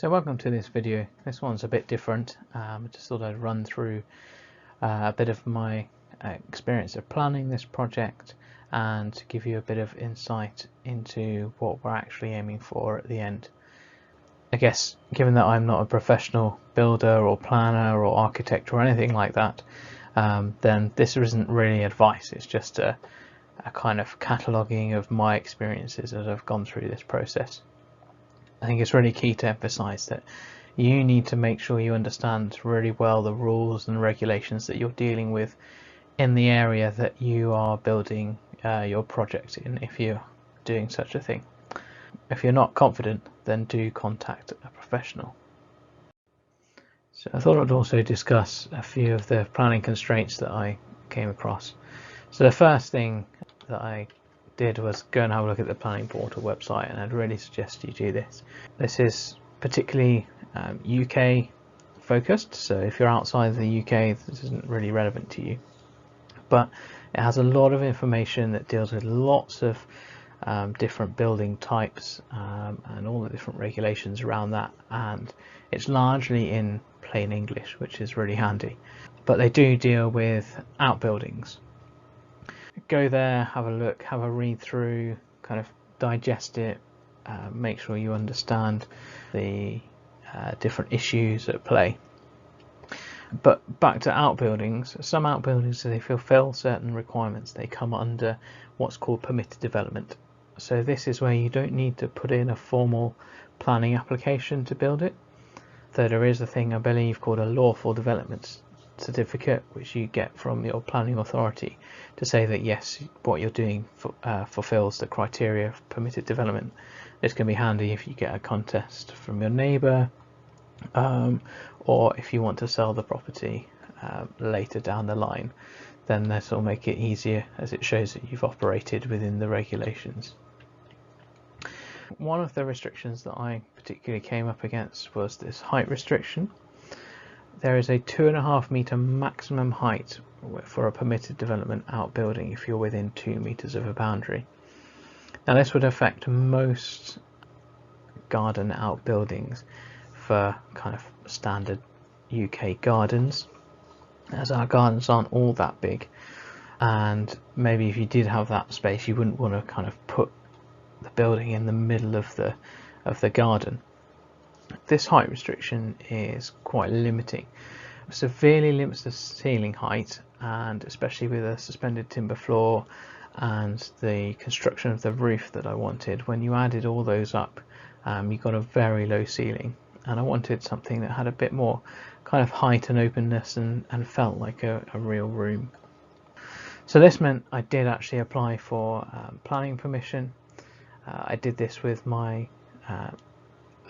So welcome to this video. This one's a bit different. I just thought I'd run through a bit of my experience of planning this project and give you a bit of insight into what we're actually aiming for at the end. I guess given that I'm not a professional builder or planner or architect or anything like that, then this isn't really advice. It's just a kind of cataloguing of my experiences as I've gone through this process. I think it's really key to emphasize that you need to make sure you understand really well the rules and regulations that you're dealing with in the area that you are building your project in, if you're doing such a thing. If you're not confident, then do contact a professional. So I thought I'd also discuss a few of the planning constraints that I came across. So the first thing that I did was go and have a look at the planning portal website, and I'd really suggest you do this. This is particularly UK focused, so if you're outside the UK this isn't really relevant to you, but it has a lot of information that deals with lots of different building types and all the different regulations around that, and it's largely in plain English, which is really handy. But they do deal with outbuildings. Go there, have a look, have a read through, kind of digest it, make sure you understand the different issues at play. But back to outbuildings, some outbuildings, they fulfill certain requirements. They come under what's called permitted development. So this is where you don't need to put in a formal planning application to build it. Though there is a thing, I believe, called a lawful development certificate, which you get from your planning authority to say that yes, what you're doing fulfills the criteria of permitted development. This can be handy if you get a contest from your neighbour, or if you want to sell the property later down the line. Then this will make it easier, as it shows that you've operated within the regulations. One of the restrictions that I particularly came up against was this height restriction. There is a 2.5 metre maximum height for a permitted development outbuilding if you're within 2 metres of a boundary. Now this would affect most garden outbuildings for kind of standard UK gardens, as our gardens aren't all that big, and maybe if you did have that space you wouldn't want to kind of put the building in the middle of the garden. This height restriction is quite limiting. It severely limits the ceiling height, and especially with a suspended timber floor and the construction of the roof that I wanted, when you added all those up, you got a very low ceiling, and I wanted something that had a bit more kind of height and openness and felt like a real room. So this meant I did actually apply for planning permission. I did this with my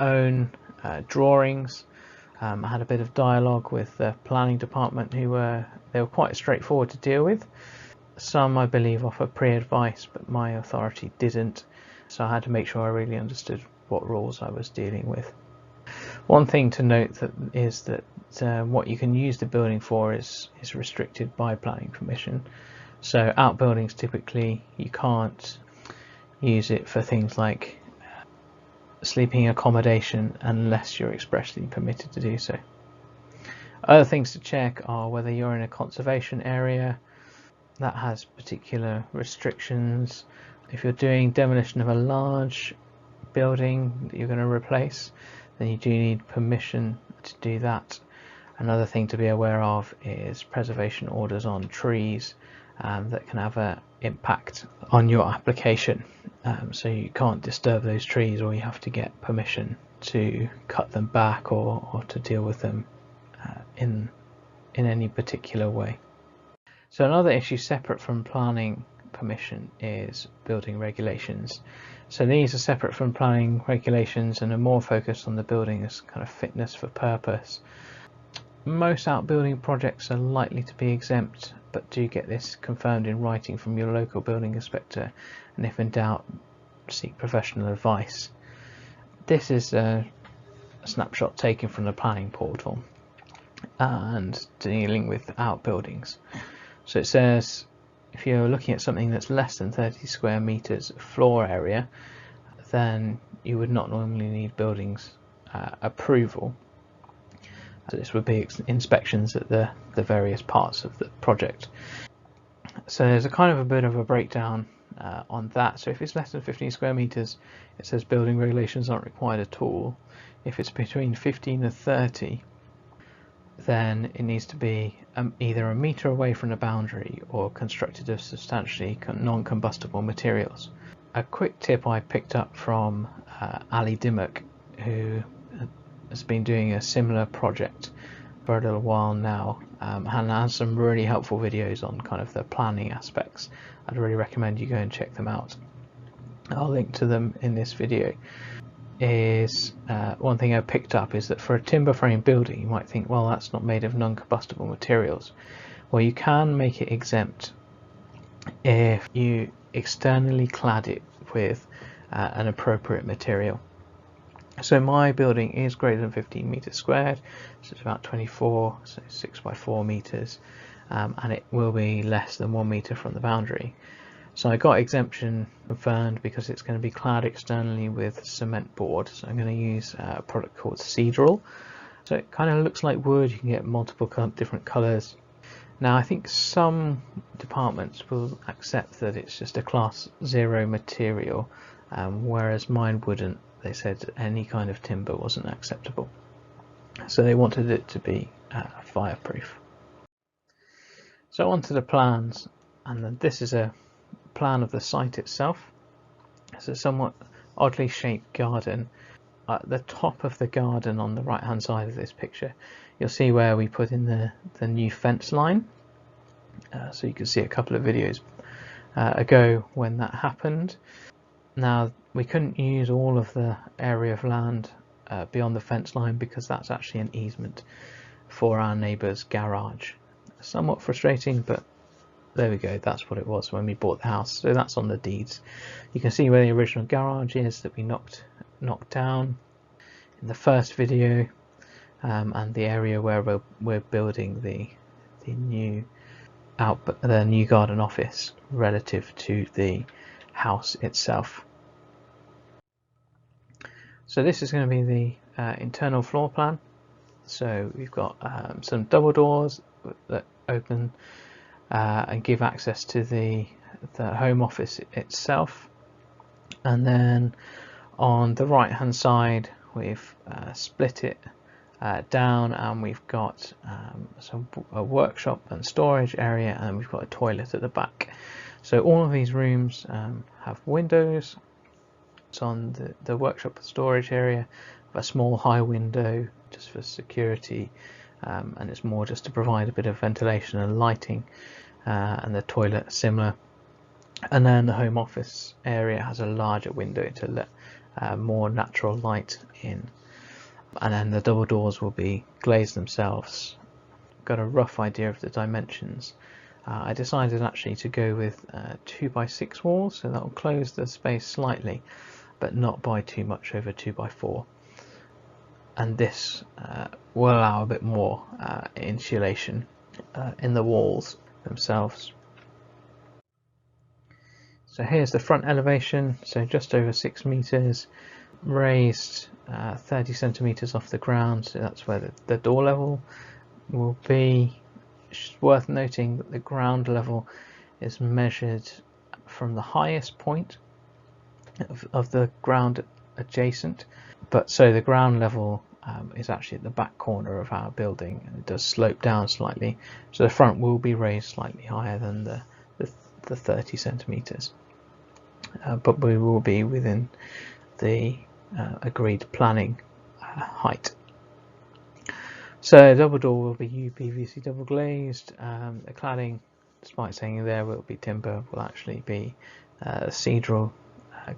own drawings. I had a bit of dialogue with the planning department, they were quite straightforward to deal with. Some I believe offer pre-advice, but my authority didn't, so I had to make sure I really understood what rules I was dealing with. One thing to note is that what you can use the building for is restricted by planning permission. So outbuildings, typically you can't use it for things like sleeping accommodation unless you're expressly permitted to do so. Other things to check are whether you're in a conservation area. That has particular restrictions. If you're doing demolition of a large building that you're going to replace, then you do need permission to do that. Another thing to be aware of is preservation orders on trees that can have an impact on your application. So you can't disturb those trees, or you have to get permission to cut them back or to deal with them in any particular way. So another issue separate from planning permission is building regulations. So these are separate from planning regulations and are more focused on the building's kind of fitness for purpose. Most outbuilding projects are likely to be exempt, but do get this confirmed in writing from your local building inspector, and if in doubt, seek professional advice. This is a snapshot taken from the planning portal and dealing with outbuildings. So it says if you're looking at something that's less than 30 square meters floor area, then you would not normally need buildings approval. So this would be inspections at the various parts of the project. So there's a kind of a bit of a breakdown on that. So if it's less than 15 square meters, it says building regulations aren't required at all. If it's between 15 and 30, then it needs to be either a meter away from the boundary or constructed of substantially non-combustible materials. A quick tip I picked up from Ali Dimmock, who has been doing a similar project for a little while now, and has some really helpful videos on kind of the planning aspects. I'd really recommend you go and check them out. I'll link to them in this video. Is one thing I picked up is that for a timber frame building, you might think, well, that's not made of non-combustible materials. Well, you can make it exempt if you externally clad it with an appropriate material. So my building is greater than 15 meters squared, so it's about 24, so 6 by 4 meters, and it will be less than 1 meter from the boundary. So I got exemption confirmed because it's going to be clad externally with cement board. So I'm going to use a product called Seadral. So it kind of looks like wood. You can get multiple different colors. Now I think some departments will accept that it's just a class 0 material, whereas mine wouldn't. They said any kind of timber wasn't acceptable. So they wanted it to be fireproof. So onto the plans, and then this is a plan of the site itself. It's a somewhat oddly shaped garden. At the top of the garden on the right hand side of this picture, you'll see where we put in the new fence line. So you can see a couple of videos ago when that happened. Now we couldn't use all of the area of land beyond the fence line because that's actually an easement for our neighbour's garage. Somewhat frustrating, but there we go, that's what it was when we bought the house. So that's on the deeds. You can see where the original garage is that we knocked down in the first video, and the area where we're building the new garden office relative to the house itself. So this is going to be the internal floor plan. So we've got some double doors that open and give access to the home office itself, and then on the right hand side we've split it down, and we've got a workshop and storage area, and we've got a toilet at the back. So all of these rooms have windows. It's on the workshop and storage area, a small high window just for security, and it's more just to provide a bit of ventilation and lighting, and the toilet similar. And then the home office area has a larger window to let more natural light in, and then the double doors will be glazed themselves. Got a rough idea of the dimensions. I decided actually to go with 2 by 6 walls, so that will close the space slightly, but not by too much over 2 by 4. And this will allow a bit more insulation in the walls themselves. So here's the front elevation, so just over 6 meters, raised 30 centimeters off the ground, so that's where the door level will be. It's worth noting that the ground level is measured from the highest point of the ground adjacent, but so the ground level is actually at the back corner of our building, and it does slope down slightly, so the front will be raised slightly higher than the 30 centimeters, but we will be within the agreed planning height. So double door will be UPVC double glazed. The cladding, despite saying there will be timber, will actually be Seadral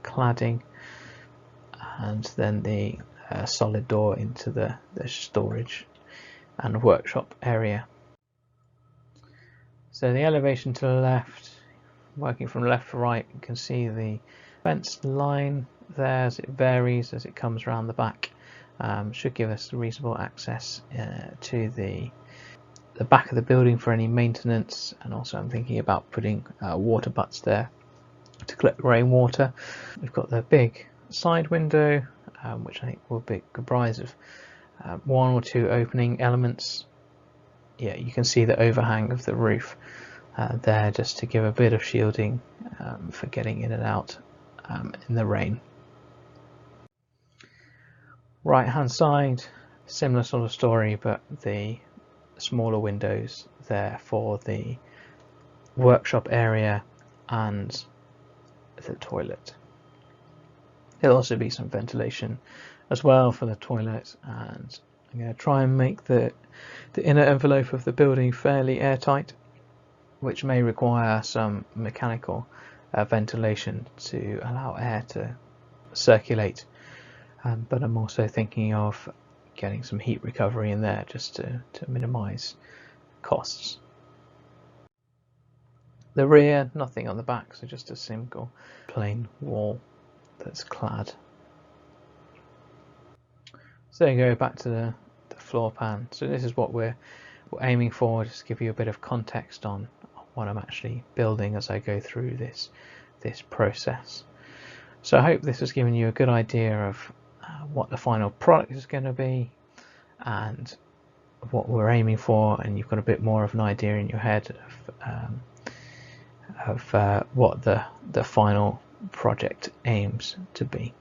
cladding, and then the solid door into the storage and workshop area. So the elevation to the left, working from left to right, you can see the fence line there as it varies as it comes around the back. Should give us reasonable access to the back of the building for any maintenance, and also I'm thinking about putting water butts there to collect rainwater. We've got the big side window which I think will be comprised of one or two opening elements. Yeah, you can see the overhang of the roof there, just to give a bit of shielding for getting in and out in the rain. Right hand side, similar sort of story, but the smaller windows there for the workshop area and the toilet. There'll also be some ventilation as well for the toilet, and I'm going to try and make the inner envelope of the building fairly airtight, which may require some mechanical ventilation to allow air to circulate, but I'm also thinking of getting some heat recovery in there just to minimize costs. The rear, nothing on the back, so just a single plain wall that's clad. So there you go, back to the floor plan. So this is what we're aiming for, just to give you a bit of context on what I'm actually building as I go through this process. So I hope this has given you a good idea of what the final product is going to be and what we're aiming for, and you've got a bit more of an idea in your head of what the final project aims to be.